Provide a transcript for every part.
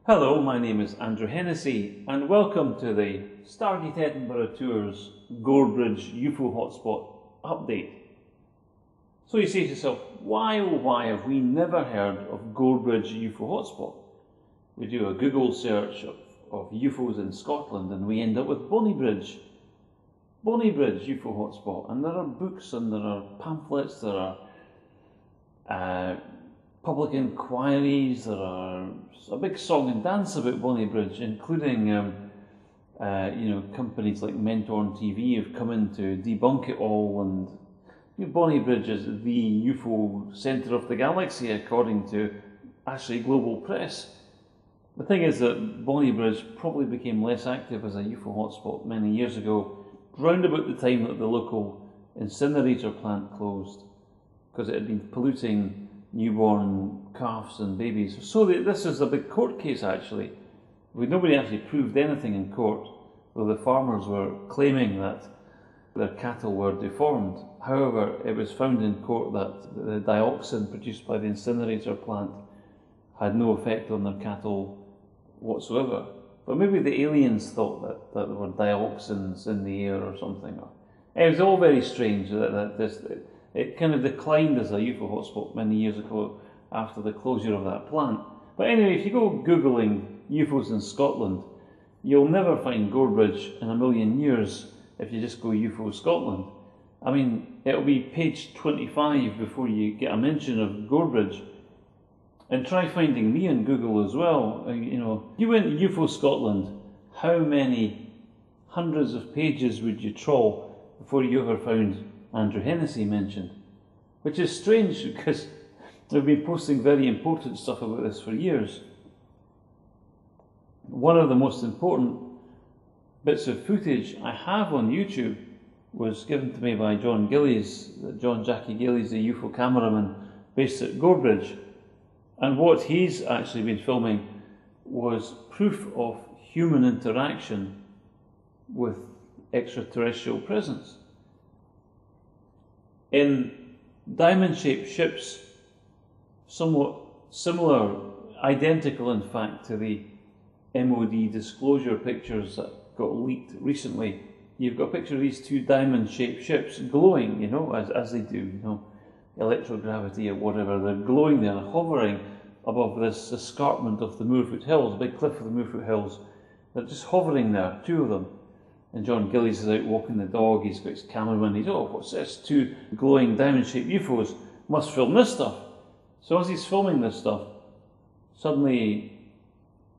Hello, my name is Andrew Hennessey and welcome to the Stargate Edinburgh Tours Gorebridge UFO Hotspot update. So you say to yourself, why oh why have we never heard of Gorebridge UFO Hotspot? We do a Google search of UFOs in Scotland and we end up with Gorebridge UFO Hotspot, and there are books and there are pamphlets, there are public inquiries, there are a big song and dance about Gorebridge, including companies like Mentor on TV have come in to debunk it all, and Gorebridge is the UFO centre of the galaxy according to actually Global Press. The thing is that Gorebridge probably became less active as a UFO hotspot many years ago, round about the time that the local incinerator plant closed, because it had been polluting newborn calves and babies. So this is a big court case actually. Nobody actually proved anything in court, though the farmers were claiming that their cattle were deformed. However, it was found in court that the dioxin produced by the incinerator plant had no effect on their cattle whatsoever. But maybe the aliens thought that there were dioxins in the air or something. It was all very strange it kind of declined as a UFO hotspot many years ago after the closure of that plant. But anyway, if you go Googling UFOs in Scotland, you'll never find Gorebridge in a million years if you just go UFO Scotland. I mean, it'll be page 25 before you get a mention of Gorebridge. And try finding me on Google as well. If you went to UFO Scotland, how many hundreds of pages would you trawl before you ever found Andrew Hennessey mentioned? Which is strange because they've been posting very important stuff about this for years. One of the most important bits of footage I have on YouTube was given to me by John Gillies, Jackie Gillies, the UFO cameraman based at Gorebridge. And what he's actually been filming was proof of human interaction with extraterrestrial presence. In diamond-shaped ships, somewhat similar, identical in fact to the MOD disclosure pictures that got leaked recently, you've got a picture of these two diamond-shaped ships glowing, as they do, electrogravity or whatever. They're glowing there, hovering above this escarpment of the Moorfoot Hills, a big cliff of the Moorfoot Hills. They're just hovering there, two of them. And John Gillies is out walking the dog, he's got his cameraman, he's, oh, what's this? Two glowing diamond-shaped UFOs, must film this stuff. So as he's filming this stuff, suddenly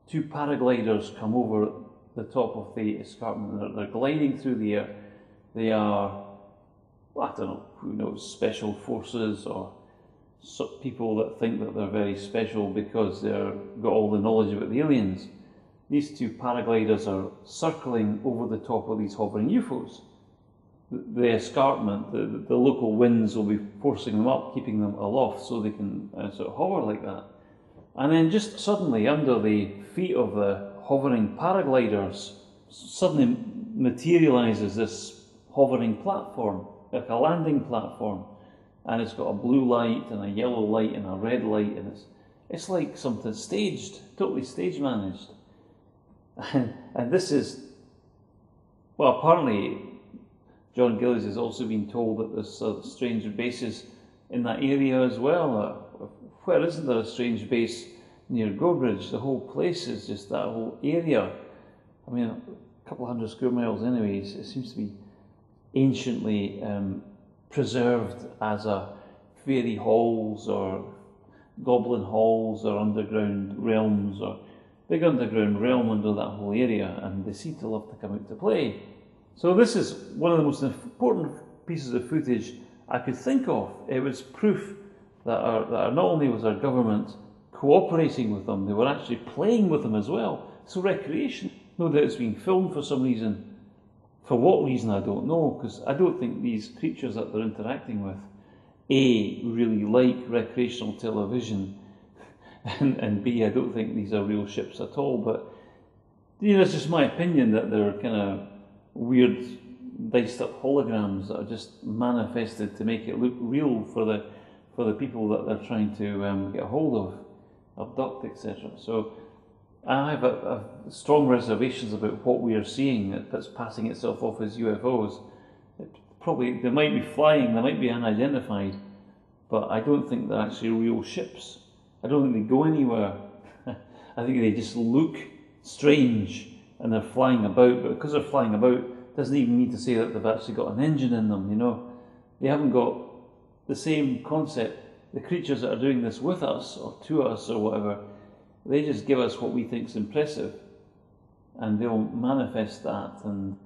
two paragliders come over the top of the escarpment. They're gliding through the air. They are, I don't know, who knows, special forces or people that think that they're very special because they've got all the knowledge about the aliens. These two paragliders are circling over the top of these hovering UFOs. The escarpment, the local winds will be forcing them up, keeping them aloft so they can sort of hover like that. And then just suddenly under the feet of the hovering paragliders suddenly materializes this hovering platform, like a landing platform, and it's got a blue light and a yellow light and a red light, and it's like something staged, totally stage managed. And this is, well, apparently John Gillies has also been told that there's strange bases in that area as well. Where isn't there a strange base near Gorebridge? The whole place is just that whole area. I mean, a couple of hundred square miles anyways. It seems to be anciently preserved as a fairy halls or goblin halls or underground realms or big underground realm under that whole area, and they seem to love to come out to play. So this is one of the most important pieces of footage I could think of. It was proof that not only was our government cooperating with them, they were actually playing with them as well. So recreation. No doubt it's being filmed for some reason. For what reason, I don't know, because I don't think these creatures that they're interacting with, A, really like recreational television, and B, I don't think these are real ships at all. But it's just my opinion that they're kind of weird, diced up holograms that are just manifested to make it look real for the people that they're trying to get a hold of, abduct, etc. So I have strong reservations about what we are seeing that's passing itself off as UFOs. Probably they might be flying, they might be unidentified, but I don't think they're actually real ships. I don't think they go anywhere. I think they just look strange and they're flying about, but because they're flying about doesn't even mean to say that they've actually got an engine in them, you know. They haven't got the same concept. The creatures that are doing this with us or to us or whatever, they just give us what we think is impressive, and they'll manifest that, and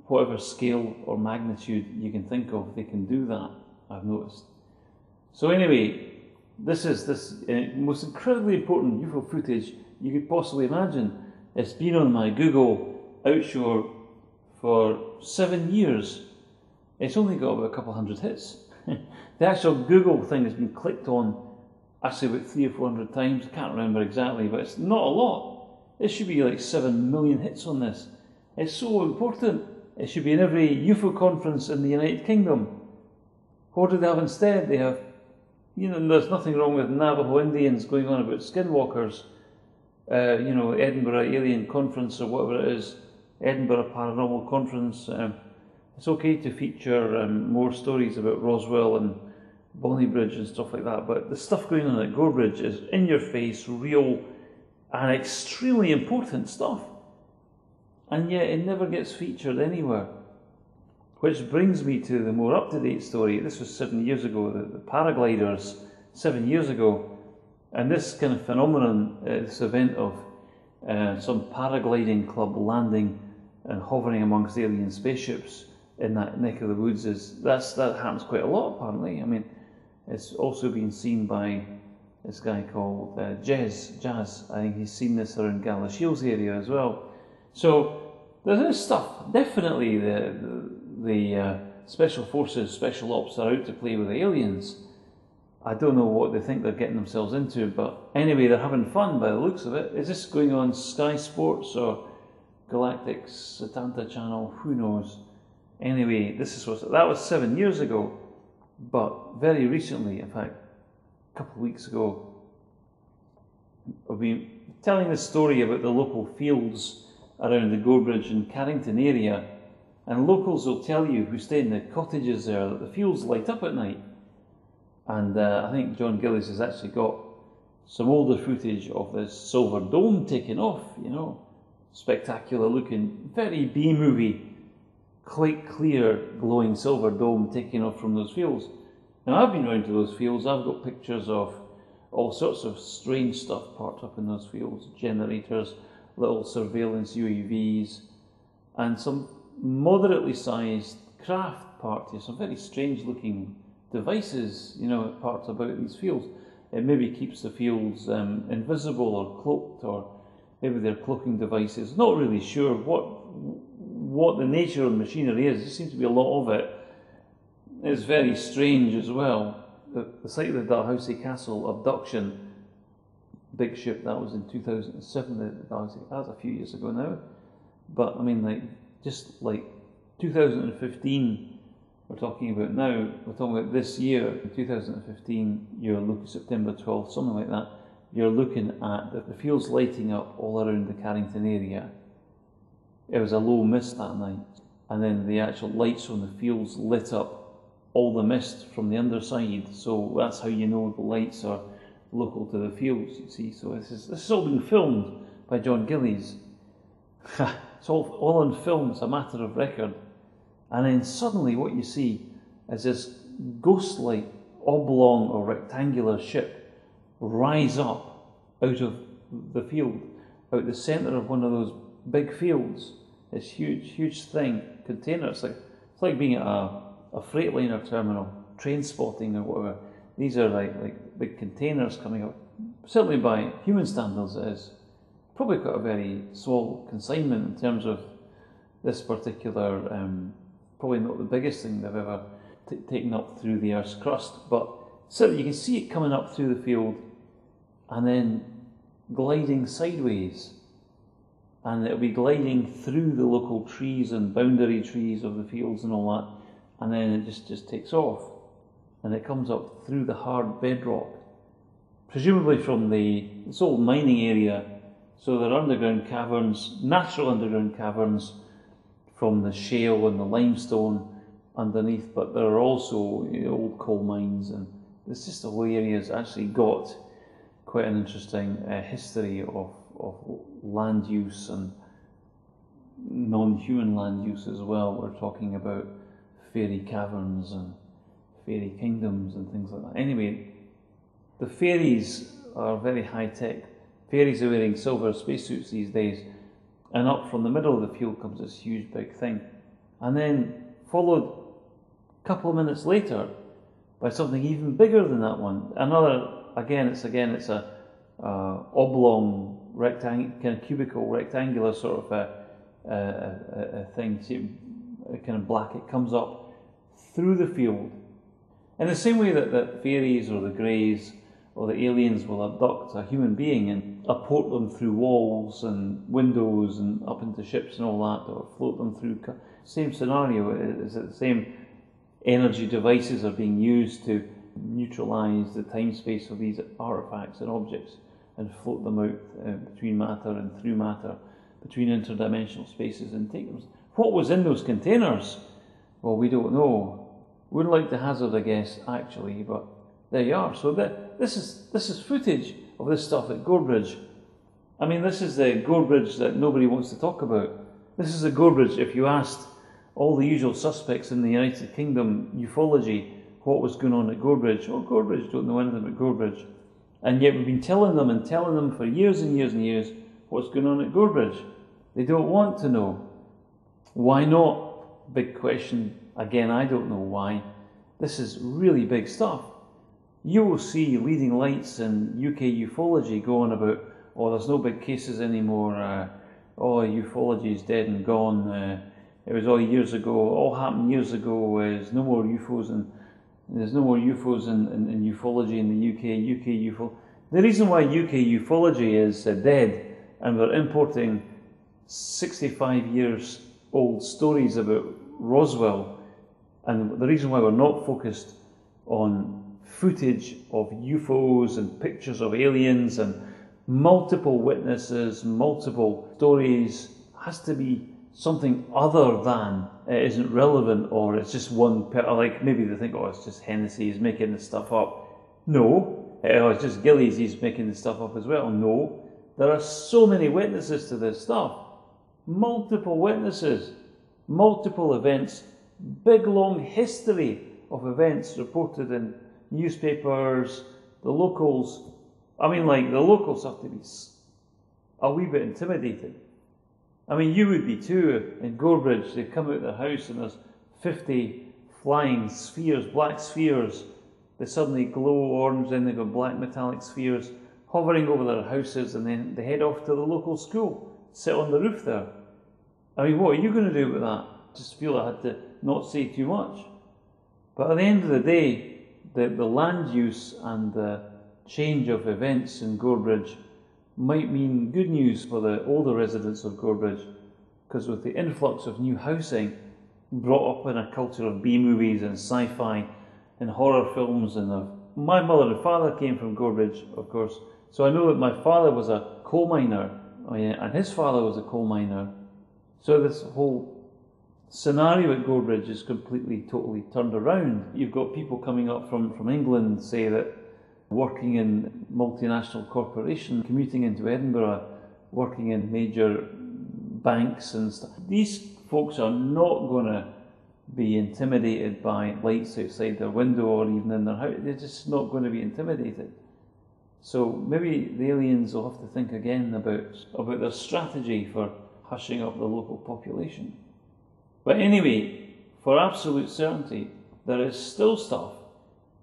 whatever scale or magnitude you can think of, they can do that, I've noticed. So anyway, this is the most incredibly important UFO footage you could possibly imagine. It's been on my Google Outshore for 7 years. It's only got about a couple hundred hits. The actual Google thing has been clicked on actually about 300 or 400 times. I can't remember exactly, but it's not a lot. It should be like 7 million hits on this. It's so important. It should be in every UFO conference in the United Kingdom. What do they have instead? They have, you know, there's nothing wrong with Navajo Indians going on about skinwalkers. You know, Edinburgh Alien Conference or whatever it is, Edinburgh Paranormal Conference. It's okay to feature more stories about Roswell and Gorebridge and stuff like that, but the stuff going on at Gorebridge is in your face, real, and extremely important stuff. And yet it never gets featured anywhere. Which brings me to the more up-to-date story. This was 7 years ago, the paragliders, 7 years ago. And this kind of phenomenon, this event of some paragliding club landing and hovering amongst alien spaceships in that neck of the woods, that happens quite a lot apparently. I mean, it's also been seen by this guy called Jazz. I think he's seen this around Galashiels area as well. So there's this stuff. Definitely the special forces, special ops are out to play with the aliens. I don't know what they think they're getting themselves into, but anyway, they're having fun by the looks of it. Is this going on Sky Sports or Galactic Satanta Channel? Who knows? Anyway, that was 7 years ago, but very recently, in fact, a couple of weeks ago, I've been telling this story about the local fields around the Gorebridge and Carrington area, and locals will tell you who stay in the cottages there that the fields light up at night. And I think John Gillies has actually got some older footage of this silver dome taking off, you know, spectacular looking, very B-movie, quite clear glowing silver dome taking off from those fields. Now I've been around to those fields, I've got pictures of all sorts of strange stuff parked up in those fields, generators, little surveillance UAVs, and some moderately sized craft parked here, some very strange looking devices, you know, parked about these fields. It maybe keeps the fields invisible or cloaked, or maybe they're cloaking devices. Not really sure what the nature of the machinery is. There seems to be a lot of it. It's very strange as well. The site of the Dalhousie Castle abduction, big ship, that was in 2007. That was a few years ago now. But I mean, like, just like 2015. We're talking about now, we're talking about this year, in 2015, you're looking September 12th, something like that, you're looking at the fields lighting up all around the Carrington area. It was a low mist that night, and then the actual lights from the fields lit up all the mist from the underside, so that's how you know the lights are local to the fields, you see. So this is all been filmed by John Gillies. It's all on film, it's a matter of record. And then suddenly what you see is this ghost-like oblong or rectangular ship rise up out of the field, out the centre of one of those big fields. This huge thing, container. It's like being at a Freightliner terminal, train spotting or whatever. These are like big containers coming up. Certainly by human standards it is. Probably quite a very small consignment in terms of this particular probably not the biggest thing they've ever taken up through the Earth's crust, but certainly you can see it coming up through the field and then gliding sideways, and it'll be gliding through the local trees and boundary trees of the fields and all that, and then it just takes off, and it comes up through the hard bedrock, presumably from this old mining area So there are underground caverns, natural underground caverns from the shale and the limestone underneath, but there are also old coal mines, and it's just the whole area's actually got quite an interesting history of land use and non-human land use as well. We're talking about fairy caverns and fairy kingdoms and things like that. Anyway, the fairies are very high-tech. Fairies are wearing silver spacesuits these days, and up from the middle of the field comes this huge big thing, and then followed a couple of minutes later by something even bigger than that one. Another, it's a oblong, kind of cubical, rectangular sort of a thing, kind of black. It comes up through the field. In the same way that fairies or the greys or the aliens will abduct a human being and apport them through walls and windows and up into ships and all that, or float them through, same scenario, is that the same energy devices are being used to neutralize the time-space of these artifacts and objects and float them out between matter and through matter, between interdimensional spaces, and take them. What was in those containers? Well, we don't know. Wouldn't like to hazard a guess, actually, but there you are. So this is footage of this stuff at Gorebridge. I mean, this is the Gorebridge that nobody wants to talk about. This is the Gorebridge. If you asked all the usual suspects in the United Kingdom ufology what was going on at Gorebridge, well, Gorebridge don't know anything about Gorebridge. And yet we've been telling them for years and years and years what's going on at Gorebridge. They don't want to know. Why not? Big question. Again, I don't know why. This is really big stuff. You will see leading lights in UK ufology going about, oh, there's no big cases anymore, oh, ufology is dead and gone, it was all years ago, all happened years ago, there's no more UFOs, and there's no more UFOs in ufology in the UK UFO. The reason why UK ufology is dead, and we're importing 65 years old stories about Roswell, and the reason why we're not focused on footage of UFOs and pictures of aliens and multiple witnesses, multiple stories, has to be something other than it isn't relevant, or it's just one, like maybe they think, oh, it's just Hennessey, he's making this stuff up. No. Oh, it's just Gillies, he's making this stuff up as well. No. There are so many witnesses to this stuff. Multiple witnesses, multiple events, big long history of events reported in newspapers. The locals, I mean, like, the locals have to be a wee bit intimidated. I mean, you would be too. In Gorebridge, they come out of their house and there's 50 flying spheres, black spheres. They suddenly glow orange, then they've got black metallic spheres hovering over their houses, and then they head off to the local school, sit on the roof there. I mean, what are you going to do with that? Just feel I had to not say too much. But at the end of the day, the land use and the change of events in Gorebridge might mean good news for the older residents of Gorebridge, because with the influx of new housing, brought up in a culture of B-movies and sci-fi and horror films, and my mother and father came from Gorebridge, of course, so I know that my father was a coal miner, and his father was a coal miner. So this whole scenario at Gorebridge is completely, totally turned around. You've got people coming up from England, say, that working in multinational corporation, commuting into Edinburgh, working in major banks and stuff. These folks are not going to be intimidated by lights outside their window or even in their house. They're just not going to be intimidated. So maybe the aliens will have to think again about their strategy for hushing up the local population. But anyway, for absolute certainty, there is still stuff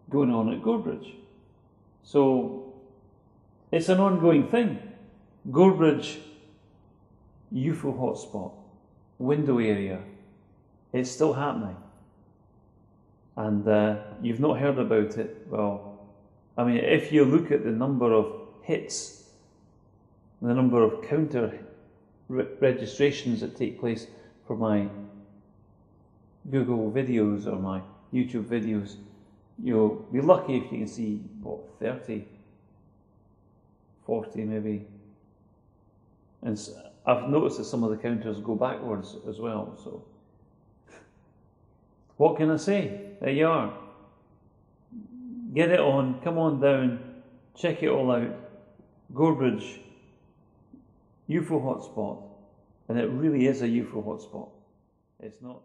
going on at Gorebridge. So it's an ongoing thing. Gorebridge UFO Hotspot, window area, it's still happening. And you've not heard about it. Well, I mean, if you look at the number of hits, the number of counter registrations that take place for my Google videos or my YouTube videos, you'll be lucky if you can see, what, 30, 40 maybe And I've noticed that some of the counters go backwards as well, so what can I say? There you are. Get it on, come on down, check it all out. Gorebridge UFO Hotspot. And it really is a UFO hotspot. It's not